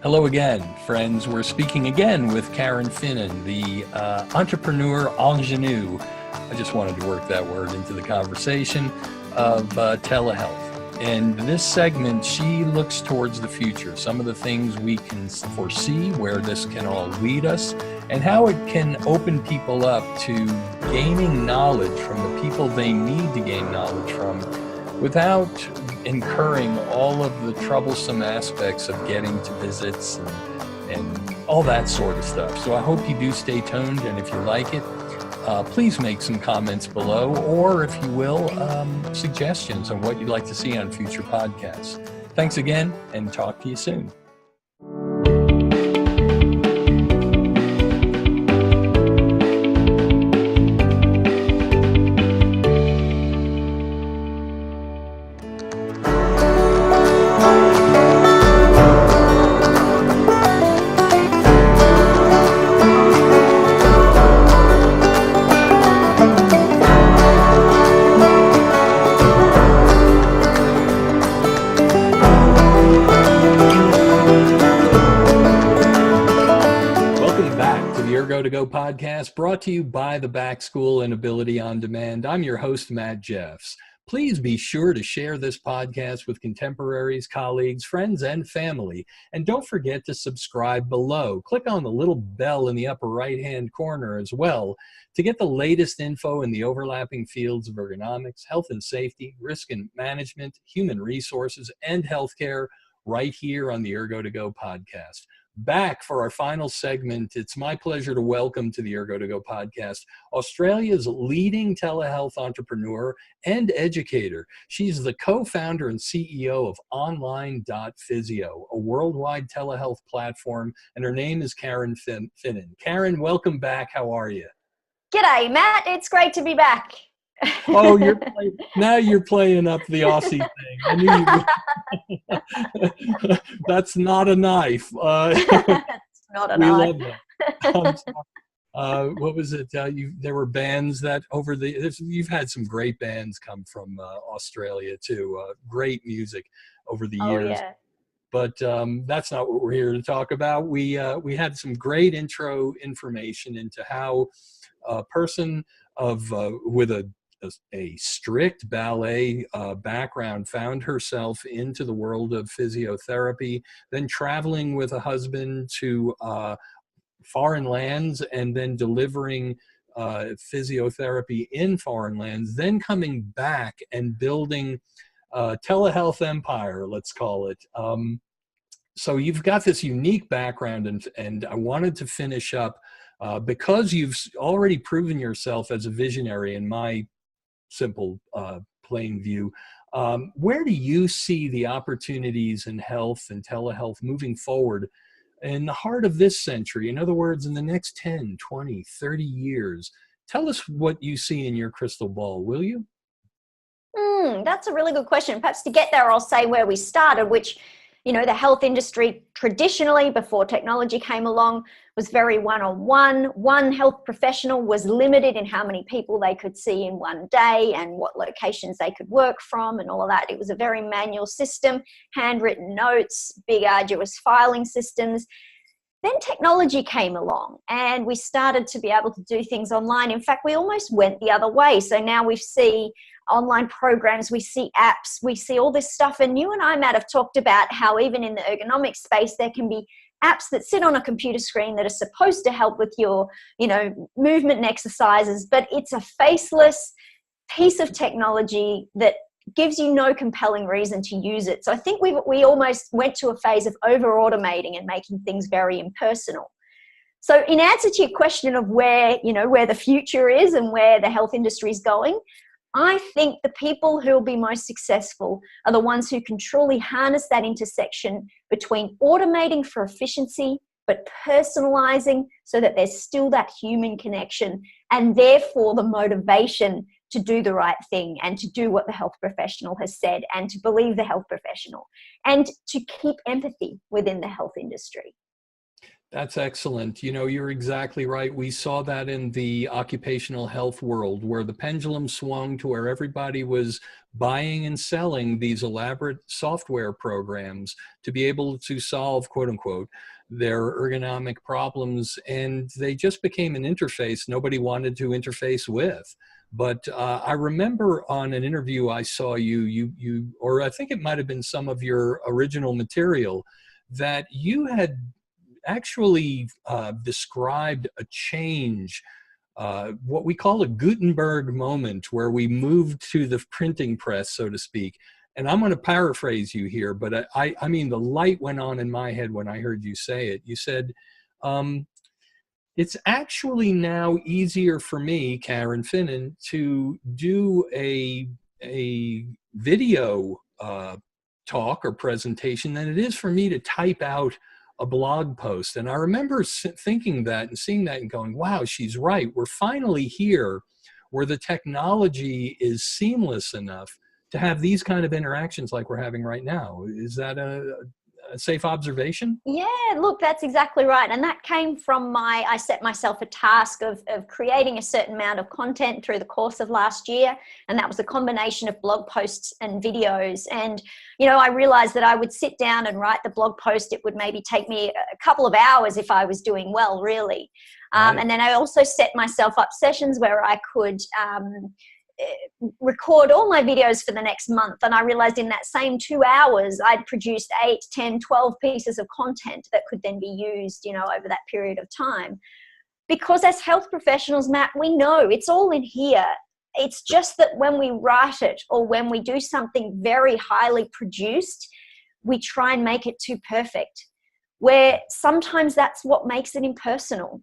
Hello again, friends. We're speaking again with Karen Finnin, the entrepreneur ingenue. I just wanted to work that word into the conversation of telehealth. And this segment, she looks towards the future, some of the things we can foresee, where this can all lead us, and how it can open people up to gaining knowledge from the people they need to gain knowledge from without incurring all of the troublesome aspects of getting to visits and all that sort of stuff. So I hope you do stay tuned, and if you like it, please make some comments below, or if you will, suggestions on what you'd like to see on future podcasts. Thanks again, and talk to you soon. Ergo2go podcast, brought to you by the Back School and Ability on Demand. I'm your host, Matt Jeffs. Please be sure to share this podcast with contemporaries, colleagues, friends, and family. And don't forget to subscribe below. Click on the little bell in the upper right-hand corner as well to get the latest info in the overlapping fields of ergonomics, health and safety, risk and management, human resources, and healthcare right here on the Ergo2go podcast. Back for our final segment, it's my pleasure to welcome to the Ergo2go podcast Australia's leading telehealth entrepreneur and educator. She's the co-founder and CEO of Online.Physio, a worldwide telehealth platform, and her name is Karen Finnin. Karen, welcome back. How are you? G'day, Matt. It's great to be back. Oh, now you're playing up the Aussie thing. I knew that's not a knife. It's not a knife. Love that. What was it? There were bands that you've had some great bands come from Australia too. Great music over the years. Yeah. But that's not what we're here to talk about. We had some great intro information into how a person with a strict ballet background found herself into the world of physiotherapy, then traveling with a husband to foreign lands and then delivering physiotherapy in foreign lands, then coming back and building a telehealth empire, let's call it. So you've got this unique background, and I wanted to finish up because you've already proven yourself as a visionary in my simple, plain view. Where do you see the opportunities in health and telehealth moving forward in the heart of this century? In other words, in the next 10, 20, 30 years? Tell us what you see in your crystal ball, will you? That's a really good question. Perhaps to get there, I'll say where we started, which, the health industry traditionally, before technology came along, was very one-on-one. One health professional was limited in how many people they could see in one day and what locations they could work from and all of that. It was a very manual system, handwritten notes, big arduous filing systems. Then technology came along and we started to be able to do things online. In fact, we almost went the other way. So now we see online programs, we see apps, we see all this stuff. And you and I, Matt, have talked about how even in the ergonomic space, there can be apps that sit on a computer screen that are supposed to help with your, movement and exercises, but it's a faceless piece of technology that gives you no compelling reason to use it. So I think we almost went to a phase of over-automating and making things very impersonal. So in answer to your question of where the future is and where the health industry is going, I think the people who will be most successful are the ones who can truly harness that intersection between automating for efficiency, but personalizing so that there's still that human connection and therefore the motivation to do the right thing and to do what the health professional has said and to believe the health professional and to keep empathy within the health industry. That's excellent. You know, you're exactly right. We saw that in the occupational health world where the pendulum swung to where everybody was buying and selling these elaborate software programs to be able to solve, quote unquote, their ergonomic problems. And they just became an interface nobody wanted to interface with. But I remember on an interview I saw or I think it might have been some of your original material, that you had actually described a change, what we call a Gutenberg moment, where we moved to the printing press, so to speak. And I'm going to paraphrase you here, but I mean, the light went on in my head when I heard you say it. You said, it's actually now easier for me, Karen Finnin, to do a video talk or presentation than it is for me to type out a blog post. And I remember thinking that and seeing that and going, wow, she's right. We're finally here where the technology is seamless enough to have these kind of interactions like we're having right now. Is that a safe observation? Yeah, look, that's exactly right. And that came from I set myself a task of creating a certain amount of content through the course of last year. And that was a combination of blog posts and videos. And, you know, I realized that I would sit down and write the blog post. It would maybe take me a couple of hours if I was doing well, really. Right. And then I also set myself up sessions where I could record all my videos for the next month. And I realized in that same 2 hours, I'd produced 8, 10, 12 pieces of content that could then be used, you know, over that period of time. Because as health professionals, Matt, we know it's all in here. It's just that when we write it or when we do something very highly produced, we try and make it too perfect, where sometimes that's what makes it impersonal.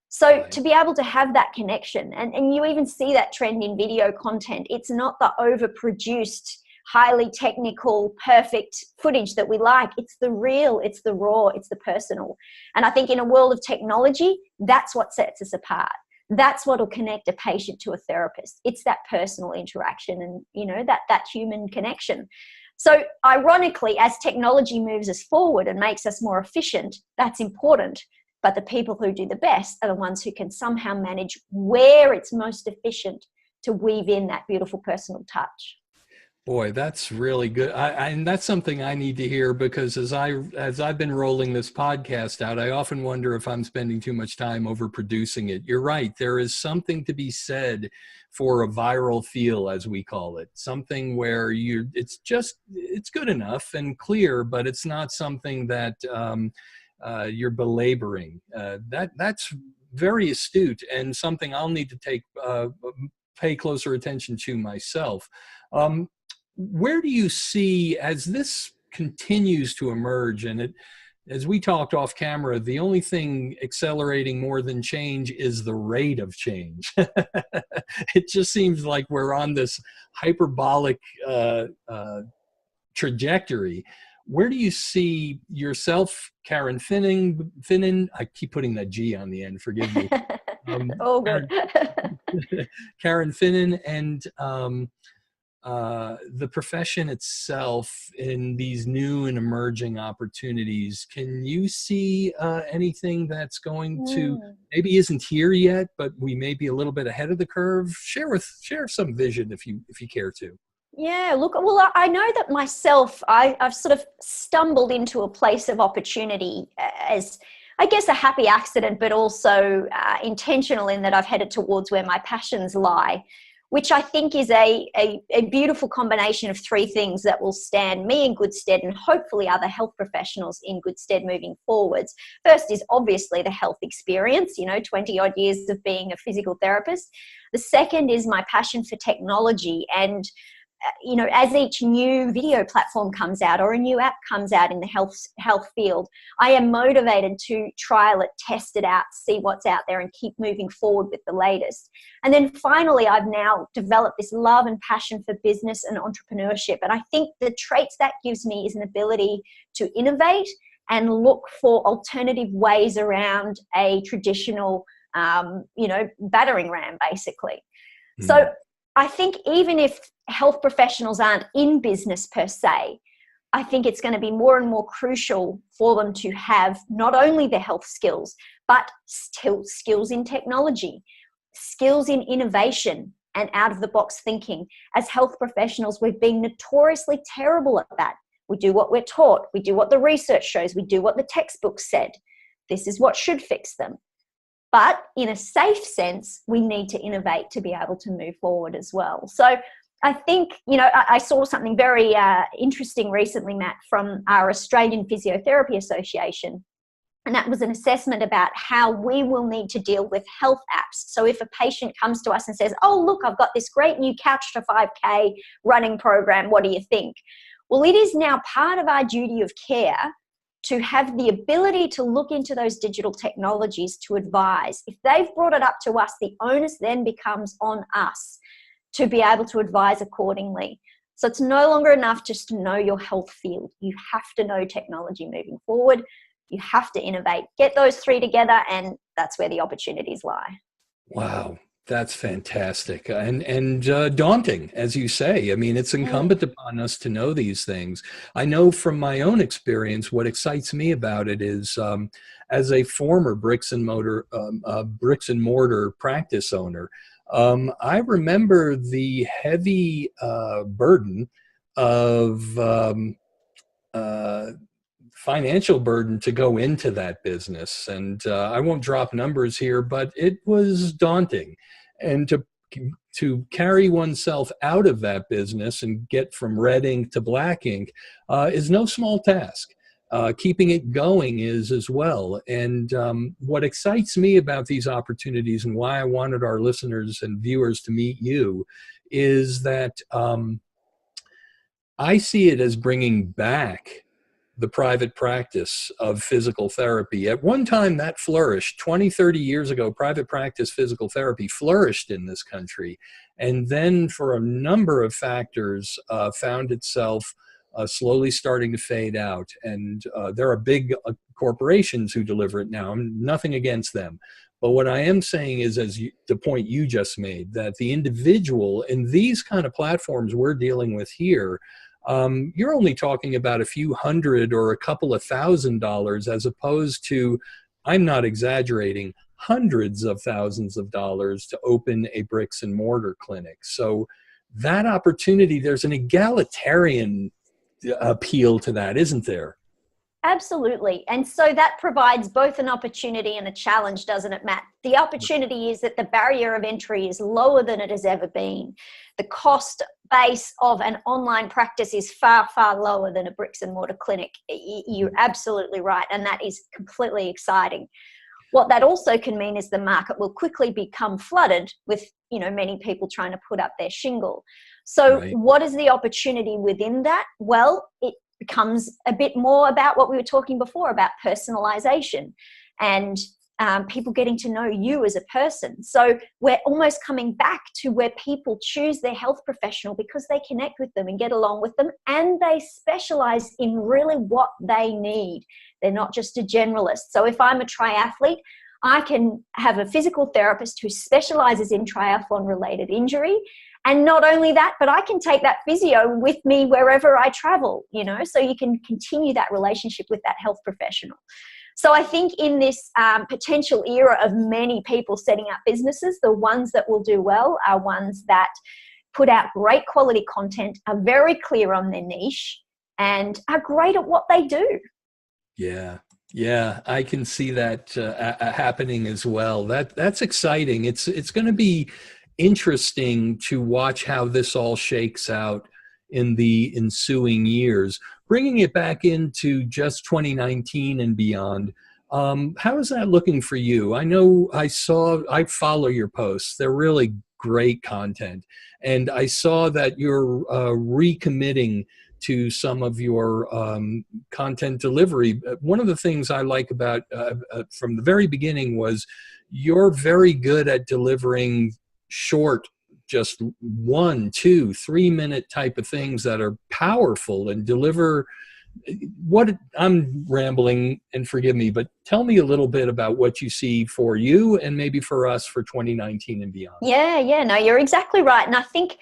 So Right. to be able to have that connection, and you even see that trend in video content, it's not the overproduced, highly technical, perfect footage that we like. It's the real, it's the raw, it's the personal. And I think in a world of technology, that's what sets us apart. That's what will connect a patient to a therapist. It's that personal interaction and, you know, that human connection. So ironically, as technology moves us forward and makes us more efficient, that's important. But the people who do the best are the ones who can somehow manage where it's most efficient to weave in that beautiful personal touch. Boy, that's really good. And that's something I need to hear, because as I've been rolling this podcast out, I often wonder if I'm spending too much time overproducing it. You're right. There is something to be said for a viral feel, as we call it, something where it's good enough and clear, but it's not something that you're belaboring. That's very astute and something I'll need to pay closer attention to myself. Where do you see, as this continues to emerge, and as we talked off camera, the only thing accelerating more than change is the rate of change. It just seems like we're on this hyperbolic trajectory. Where do you see yourself, Karen Finnin? I keep putting that G on the end, forgive me. Oh, good. Karen Finnin, and the profession itself in these new and emerging opportunities. Can you see anything that's going to, maybe isn't here yet, but we may be a little bit ahead of the curve? Share some vision if you care to. Yeah, look, well, I know that myself, I've sort of stumbled into a place of opportunity as, I guess, a happy accident, but also intentional in that I've headed towards where my passions lie, which I think is a beautiful combination of 3 things that will stand me in good stead and hopefully other health professionals in good stead moving forwards. First is obviously the health experience, 20 odd years of being a physical therapist. The second is my passion for technology, and as each new video platform comes out or a new app comes out in the health field, I am motivated to trial it, test it out, see what's out there and keep moving forward with the latest. And then finally, I've now developed this love and passion for business and entrepreneurship. And I think the traits that gives me is an ability to innovate and look for alternative ways around a traditional, battering ram, basically. So I think even if health professionals aren't in business per se, I think it's going to be more and more crucial for them to have not only the health skills, but still skills in technology, skills in innovation and out of the box thinking. As health professionals, we've been notoriously terrible at that. We do what we're taught. We do what the research shows. We do what the textbooks said. This is what should fix them. But in a safe sense, we need to innovate to be able to move forward as well. So I think, I saw something very interesting recently, Matt, from our Australian Physiotherapy Association. And that was an assessment about how we will need to deal with health apps. So if a patient comes to us and says, oh, look, I've got this great new Couch to 5K running program, what do you think? Well, it is now part of our duty of care to have the ability to look into those digital technologies to advise. If they've brought it up to us, the onus then becomes on us to be able to advise accordingly. So it's no longer enough just to know your health field. You have to know technology moving forward. You have to innovate. Get those three together, and that's where the opportunities lie. Wow. That's fantastic and daunting, as you say. I mean, it's incumbent upon us to know these things. I know from my own experience, what excites me about it is, as a former bricks and mortar practice owner, I remember the heavy burden of financial burden to go into that business. And I won't drop numbers here, but it was daunting. And to carry oneself out of that business and get from red ink to black ink is no small task. Keeping it going is as well. And what excites me about these opportunities and why I wanted our listeners and viewers to meet you is that I see it as bringing back the private practice of physical therapy. At one time that flourished. 20, 30 years ago, private practice physical therapy flourished in this country. And then for a number of factors, found itself slowly starting to fade out. And there are big corporations who deliver it now. I'm nothing against them. But what I am saying is, the point you just made, that the individual in these kind of platforms we're dealing with here, you're only talking about a few hundred or a couple of $1,000 as opposed to, I'm not exaggerating, hundreds of thousands of dollars to open a bricks and mortar clinic. So that opportunity, there's an egalitarian appeal to that, isn't there? Absolutely. And so that provides both an opportunity and a challenge, doesn't it, Matt? The opportunity is that the barrier of entry is lower than it has ever been. The cost base of an online practice is far, far lower than a bricks and mortar clinic. You're absolutely right. And that is completely exciting. What that also can mean is the market will quickly become flooded with, many people trying to put up their shingle. So What is the opportunity within that? Well, it becomes a bit more about what we were talking before about personalization and people getting to know you as a person. So we're almost coming back to where people choose their health professional because they connect with them and get along with them, and they specialize in really what they need. They're not just a generalist. So if I'm a triathlete, I can have a physical therapist who specializes in triathlon related injury. And not only that, but I can take that physio with me wherever I travel, so you can continue that relationship with that health professional. So I think in this potential era of many people setting up businesses, the ones that will do well are ones that put out great quality content, are very clear on their niche, and are great at what they do. Yeah, I can see that happening as well. That's exciting. It's going to be interesting to watch how this all shakes out in the ensuing years. Bringing it back into just 2019 and beyond, how is that looking for you? I know I follow your posts. They're really great content. And I saw that you're recommitting to some of your content delivery. One of the things I like about from the very beginning was you're very good at delivering short, just 1, 2, 3 minute type of things that are powerful and deliver what I'm rambling, and forgive me, but tell me a little bit about what you see for you and maybe for us for 2019 and beyond. Yeah, no, you're exactly right. And I think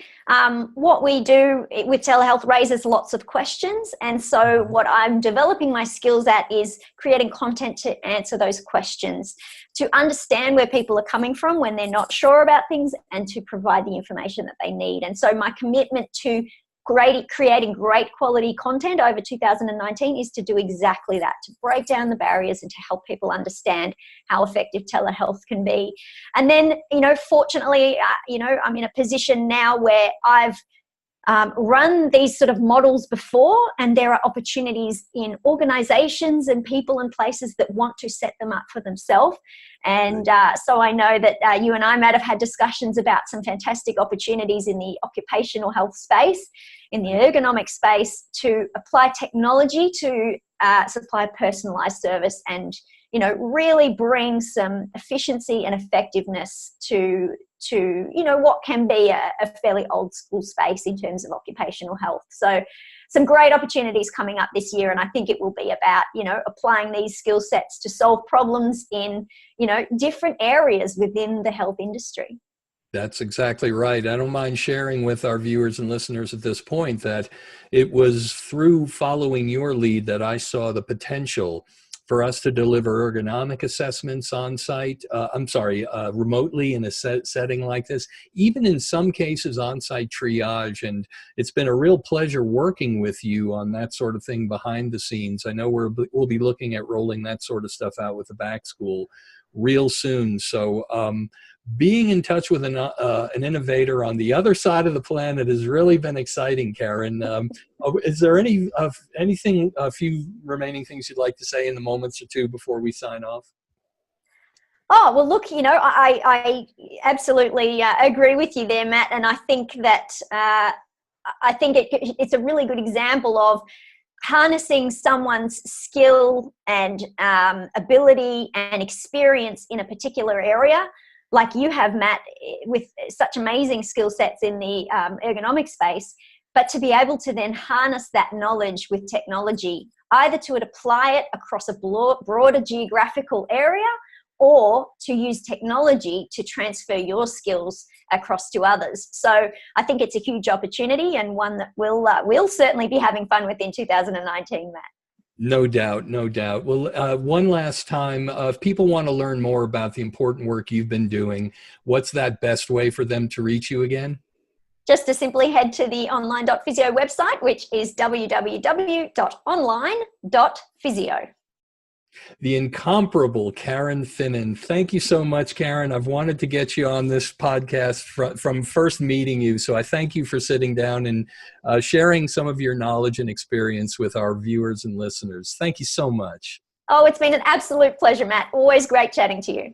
what we do with telehealth raises lots of questions. And so what I'm developing my skills at is creating content to answer those questions, to understand where people are coming from when they're not sure about things, and to provide the information that they need. And so my commitment to creating great quality content over 2019 is to do exactly that, to break down the barriers and to help people understand how effective telehealth can be. And then, fortunately, I'm in a position now where I've run these sort of models before, and there are opportunities in organizations and people and places that want to set them up for themselves. And so I know that you and I, Matt, have had discussions about some fantastic opportunities in the occupational health space, in the ergonomic space, to apply technology to supply personalized service and, really bring some efficiency and effectiveness to what can be a fairly old school space in terms of occupational health. So some great opportunities coming up this year, and I think it will be about, applying these skill sets to solve problems in, different areas within the health industry. That's exactly right. I don't mind sharing with our viewers and listeners at this point that it was through following your lead that I saw the potential for us to deliver ergonomic assessments on site, remotely in a setting like this, even in some cases on-site triage. And it's been a real pleasure working with you on that sort of thing behind the scenes. I know we'll be looking at rolling that sort of stuff out with the back school real soon. So being in touch with an innovator on the other side of the planet has really been exciting, Karen. Is there a few remaining things you'd like to say in the moments or two before we sign off? Oh, well, look, I absolutely agree with you there, Matt. And I think that it's a really good example of harnessing someone's skill and ability and experience in a particular area, like you have, Matt, with such amazing skill sets in the ergonomic space, but to be able to then harness that knowledge with technology, either to apply it across a broader geographical area, or to use technology to transfer your skills across to others. So I think it's a huge opportunity, and one that we'll certainly be having fun with in 2019, Matt. No doubt, no doubt. Well, one last time, if people want to learn more about the important work you've been doing, what's that best way for them to reach you again? Just to simply head to the online.physio website, which is www.online.physio. The incomparable Karen Finnin. Thank you so much, Karen. I've wanted to get you on this podcast from first meeting you, so I thank you for sitting down and sharing some of your knowledge and experience with our viewers and listeners. Thank you so much. Oh, it's been an absolute pleasure, Matt. Always great chatting to you.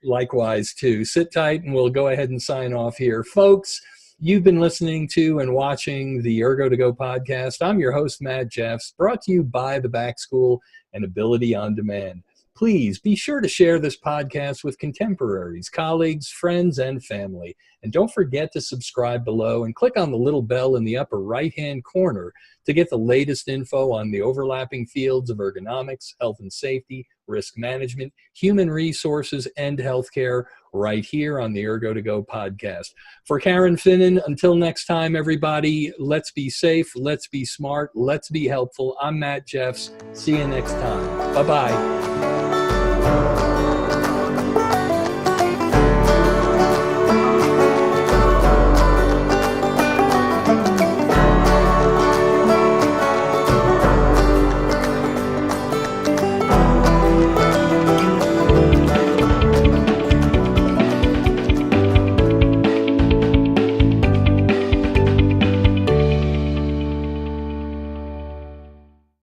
Likewise, too. Sit tight, and we'll go ahead and sign off here. Folks, you've been listening to and watching the Ergo2go podcast. I'm your host, Matt Jeffs, brought to you by the Back School and Ability on Demand. Please be sure to share this podcast with contemporaries, colleagues, friends, and family. And don't forget to subscribe below and click on the little bell in the upper right-hand corner to get the latest info on the overlapping fields of ergonomics, health and safety, risk management, human resources, and healthcare right here on the Ergo2go podcast. For Karen Finnin, until next time, everybody, let's be safe, let's be smart, let's be helpful. I'm Matt Jeffs. See you next time. Bye-bye.